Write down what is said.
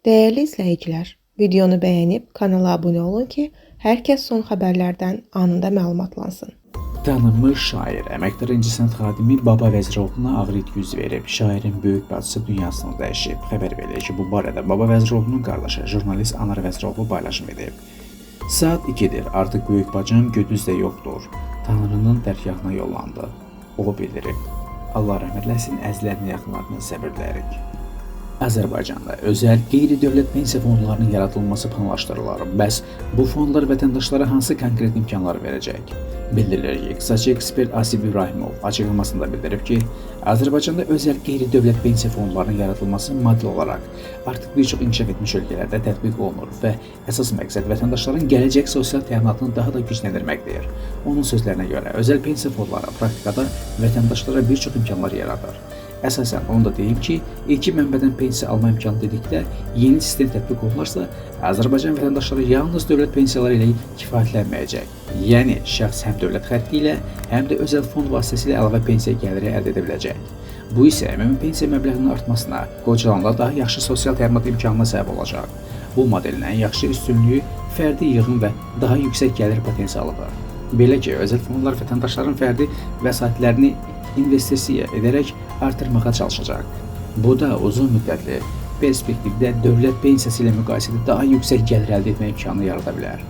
Değerli izləyicilər, videonu bəyənib kanala abunə olun ki, hər kəs son xəbərlərdən anında məlumatlansın. Tanınmış şair, əməkdar incəsənət xadimi Baba Vəziroğlu'na ağır itki yüz verib. Şairin böyük bacısı dünyasını dəyişib. Xəbər verilir ki, bu barədə Baba Vəziroğlu'nun qardaşı jurnalist Anar Vəziroğlu paylaşım edib. Saat 2'dir, artıq böyük bacım Gödüzdə yoxdur. Tanrının dərgahına yollandı. O bildirib. Allah rəhmət eləsin, əzizlərini, yaxınlarını səbir dilərik. Azərbaycanda özəl qeyri-dövlət pensiya fondlarının yaradılması planlaşdırılır. Bəs bu fondlar vətəndaşlara hansı konkret imkanlar verəcək? Bildirilir ki, iqtisadçı ekspert Asif İbrahimov açıqlamasında bildirib ki, Azərbaycanda özəl qeyri-dövlət pensiya fondlarının yaradılması maddi olaraq artıq bir çox inkişaf etmiş ölkələrdə tətbiq olunur və əsas məqsəd vətəndaşların gələcək sosial təminatını daha da gücləndirməkdir. Onun sözlərinə görə, özəl pensiya fondları praktikada vətəndaşlara bir çox imkanlar yaradır. Əsasən onu da deyim ki, ilki mənbədən pensiya alma imkanı dedikdə yeni sistem tətbiq olunarsa, Azərbaycan vətəndaşları yalnız dövlət pensiyaları ilə kifayətlənməyəcək. Yəni, şəxs həm dövlət xərci ilə, həm də özəl fond vasitəsilə əlavə pensiya gəliri əldə edə biləcək. Bu isə ümumi pensiya məbləğinin artmasına, qocalanda daha yaxşı sosial təminat imkanına səbəb olacaq. Bu modelin ən yaxşı üstünlüyü fərdi yığım və daha yüksək gəlir potensialıdır. Belə ki, özəl fondlar vətəndaşların fərdi vəsaitlərini investisiya edərək artırmağa çalışacaq. Bu da uzun müddətli perspektivdə dövlət pensiyası ilə müqayisədə daha yüksək gəlir əldə etmə imkanı yarada bilər.